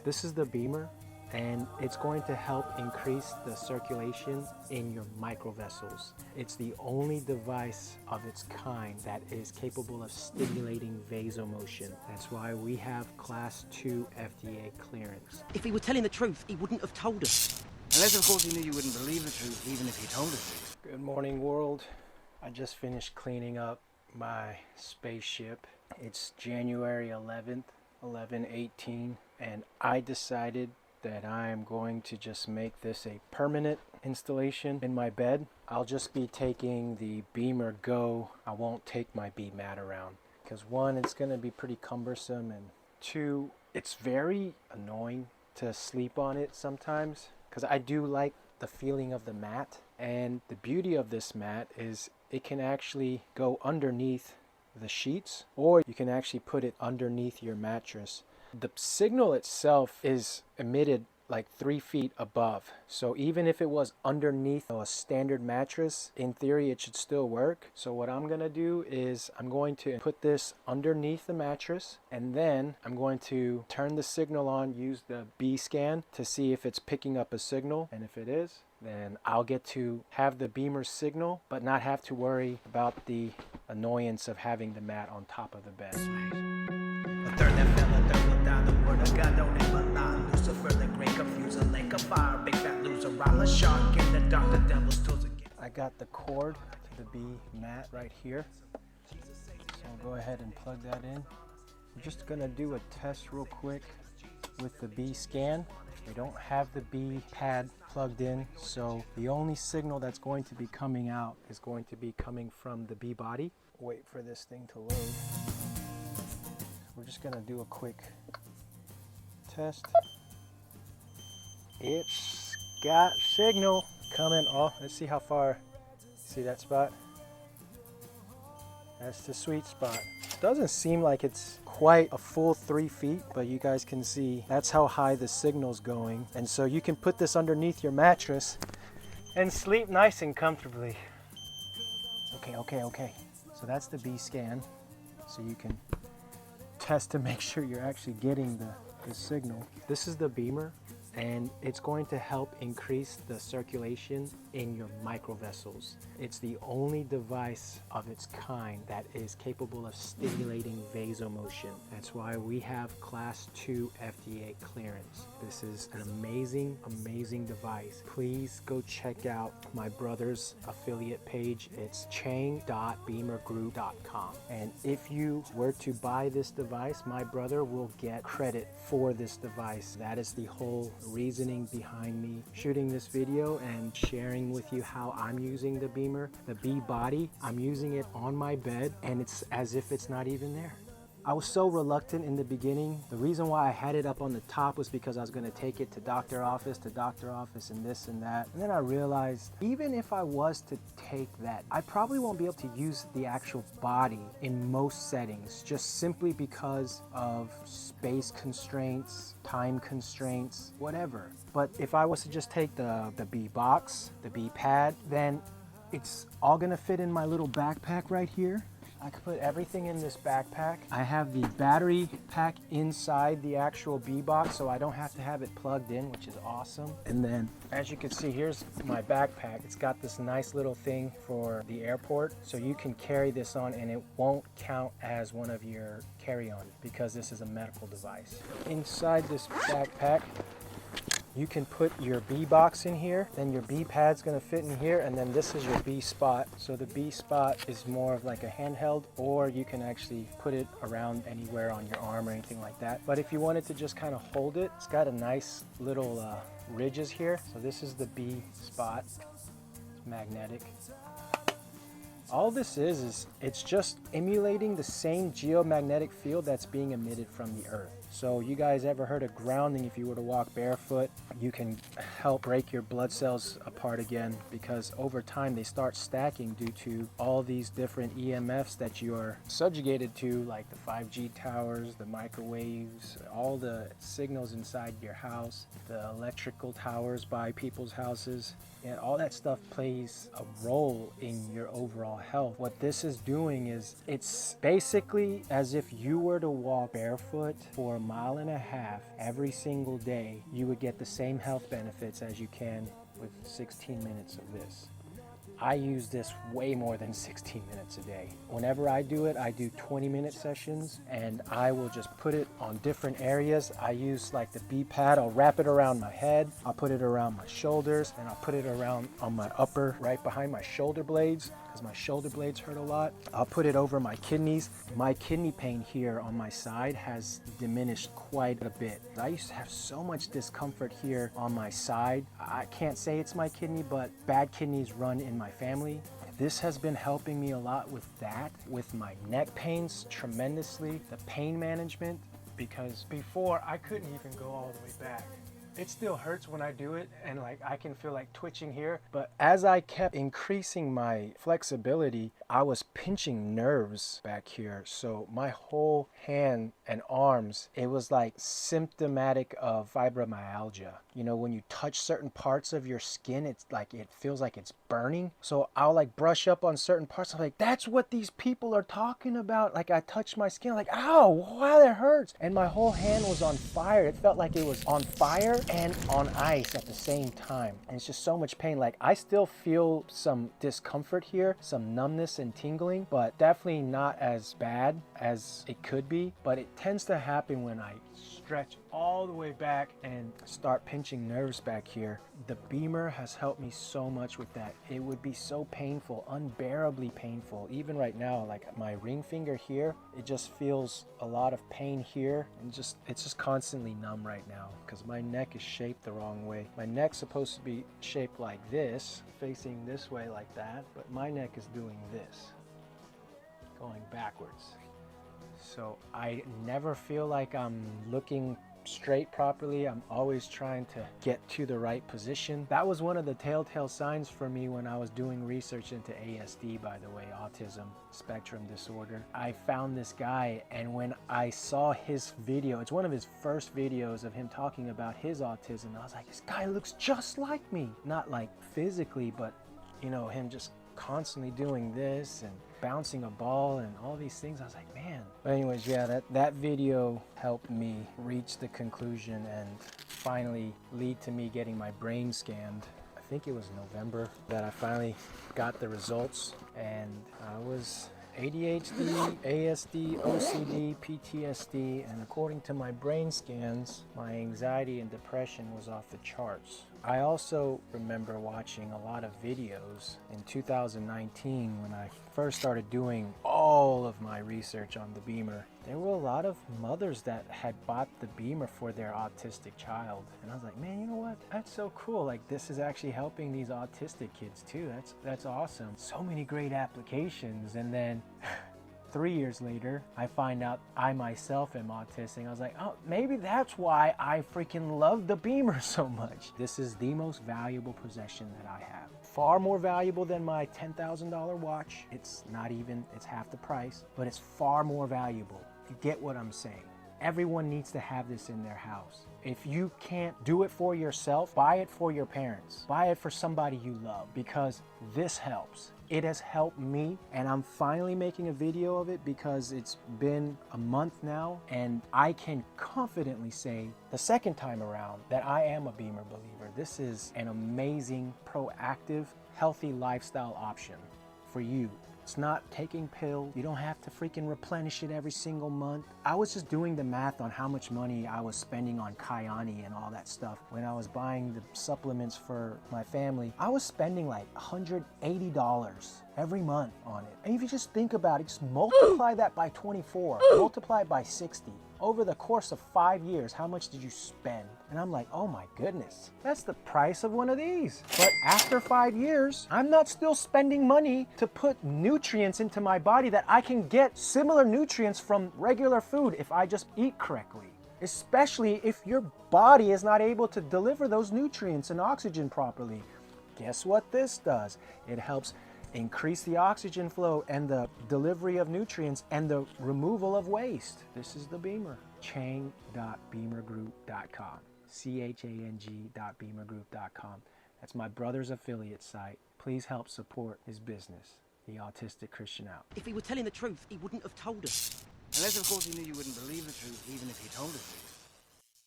This is the Bemer, and it's going to help increase the circulation in your microvessels. It's the only device of its kind that is capable of stimulating vasomotion. That's why we have Class 2 FDA clearance. If he were telling the truth, he wouldn't have told us. Unless, of course, he knew you wouldn't believe the truth, even if he told us. Good morning, world. I just finished cleaning up my spaceship. It's January 11th, 11/18, and I decided that I am going to just make this a permanent installation in my bed. I'll just be taking the Bemer Go. I won't take my B mat around because one, it's going to be pretty cumbersome, and two, it's very annoying to sleep on it sometimes because I do like the feeling of the mat. And the beauty of this mat is it can actually go underneath the sheets, or you can actually put it underneath your mattress. The signal itself is emitted like 3 feet above. So even if it was underneath a standard mattress, in theory it should still work. So what I'm gonna do is I'm going to put this underneath the mattress, and then I'm going to turn the signal on, use the B scan to see if it's picking up a signal. And if it is, then I'll get to have the Bemer signal, but not have to worry about the annoyance of having the mat on top of the bed. A third that fell, a third fell down. The word of God don't ever lie. Lucifer, the great confuser, lake of fire, big fat loser. I'm a shark in the dark, the devil's tools again. I got the cord to the B mat right here. So I'll go ahead and plug that in. I'm just gonna do a test real quick with the B scan. We don't have the B pad plugged in, so the only signal that's going to be coming out is going to be coming from the B body. Wait for this thing to load. We're just gonna do a quick test. It's got signal coming. Oh, let's see how far. See that spot? That's the sweet spot. Doesn't seem like it's quite a full 3 feet, but you guys can see that's how high the signal's going. And so you can put this underneath your mattress and sleep nice and comfortably. Okay. So that's the B scan. So you can test to make sure you're actually getting the signal. This is the Bemer, and it's going to help increase the circulation in your microvessels. It's the only device of its kind that is capable of stimulating vasomotion. That's why we have Class 2 FDA clearance. This is an amazing device. Please go check out my brother's affiliate page. It's chang.bemergroup.com. And if you were to buy this device, my brother will get credit for this device. That is the whole reasoning behind me shooting this video and sharing with you how I'm using the Bemer. The B body, I'm using it on my bed, and it's as if it's not even there. I was so reluctant in the beginning. The reason why I had it up on the top was because I was going to take it to doctor office, and this and that. And then I realized even if I was to take that, I probably won't be able to use the actual body in most settings, just simply because of space constraints, time constraints, whatever. But if I was to just take the B box, the B pad, then it's all going to fit in my little backpack right here. I could put everything in this backpack. I have the battery pack inside the actual B box, so I don't have to have it plugged in, which is awesome. And then, as you can see, here's my backpack. It's got this nice little thing for the airport, so you can carry this on and it won't count as one of your carry-on because this is a medical device. Inside this backpack, you can put your B box in here, then your B pad's gonna fit in here, and then this is your B spot. So the B spot is more of like a handheld, or you can actually put it around anywhere on your arm or anything like that. But if you wanted to just kind of hold it, it's got a nice little ridges here. So this is the B spot. It's magnetic. All this is it's just emulating the same geomagnetic field that's being emitted from the earth. So you guys ever heard of grounding? If you were to walk barefoot, you can help break your blood cells apart again, because over time they start stacking due to all these different EMFs that you are subjugated to, like the 5G towers, the microwaves, all the signals inside your house, the electrical towers by people's houses. And all that stuff plays a role in your overall health. What this is doing is it's basically as if you were to walk barefoot for 1.5 miles every single day, you would get the same health benefits as you can with 16 minutes of this. I use this way more than 16 minutes a day. Whenever I do it, I do 20-minute sessions, and I will just put it on different areas. I use like the B pad, I'll wrap it around my head, I'll put it around my shoulders, and I'll put it around on my upper, right behind my shoulder blades, because my shoulder blades hurt a lot. I'll put it over my kidneys. My kidney pain here on my side has diminished quite a bit. I used to have so much discomfort here on my side. I can't say it's my kidney, but bad kidneys run in my family. This has been helping me a lot with that, with my neck pains tremendously, the pain management, because before I couldn't even go all the way back. It still hurts when I do it, and like I can feel like twitching here, but as I kept increasing my flexibility, I was pinching nerves back here. So my whole hand and arms, it was like symptomatic of fibromyalgia. You know, when you touch certain parts of your skin, it's like it feels like it's burning. So I'll like brush up on certain parts. I'm like, that's what these people are talking about. Like I touched my skin, like, ow, wow, that hurts. And my whole hand was on fire. It felt like it was on fire and on ice at the same time. And it's just so much pain. Like I still feel some discomfort here, some numbness and tingling, but definitely not as bad as it could be. But it tends to happen when I stretch all the way back and start pinching nerves back here. The Bemer has helped me so much with that. It would be so painful, unbearably painful. Even right now, like my ring finger here, it just feels a lot of pain here, and it's just constantly numb right now because my neck is shaped the wrong way. My neck's supposed to be shaped like this, facing this way like that, but my neck is doing this, going backwards. So I never feel like I'm looking straight properly. I'm always trying to get to the right position. That was one of the telltale signs for me when I was doing research into ASD, by the way, autism spectrum disorder. I found this guy, and when I saw his video, it's one of his first videos of him talking about his autism, I was like, this guy looks just like me. Not like physically, but you know, him just constantly doing this and bouncing a ball and all these things. I was like, man. But anyways, yeah, that video helped me reach the conclusion and finally lead to me getting my brain scanned. I think it was November that I finally got the results, and I was ADHD, ASD, OCD, PTSD, and according to my brain scans, my anxiety and depression was off the charts. I also remember watching a lot of videos in 2019 when I first started doing all of my research on the Bemer. There were a lot of mothers that had bought the Bemer for their autistic child. And I was like, man, you know what? That's so cool. Like, this is actually helping these autistic kids too. That's awesome. So many great applications. And then 3 years later, I find out I myself am autistic. I was like, oh, maybe that's why I freaking love the Bemer so much. This is the most valuable possession that I have. Far more valuable than my $10,000 watch. It's not even, it's half the price, but it's far more valuable. You get what I'm saying? Everyone needs to have this in their house. If you can't do it for yourself, buy it for your parents. Buy it for somebody you love, because this helps. It has helped me, and I'm finally making a video of it because it's been a month now, and I can confidently say the second time around that I am a Bemer believer. This is an amazing, proactive, healthy lifestyle option for you. It's not taking pills. You don't have to freaking replenish it every single month. I was just doing the math on how much money I was spending on Kyani and all that stuff. When I was buying the supplements for my family, I was spending like $180 every month on it. And if you just think about it, just multiply that by 24, multiply it by 60. Over the course of 5 years, how much did you spend? And I'm like, oh my goodness, that's the price of one of these. But after 5 years, I'm not still spending money to put nutrients into my body that I can get similar nutrients from regular food if I just eat correctly. Especially if your body is not able to deliver those nutrients and oxygen properly. Guess what this does? It helps increase the oxygen flow and the delivery of nutrients and the removal of waste. This is the Bemer. Chang.bemergroup.com. CHANG.bemergroup.com. That's my brother's affiliate site. Please help support his business, the Autistic Christian Out. If he were telling the truth, he wouldn't have told us. Unless, of course, he knew you wouldn't believe the truth, even if he told us to.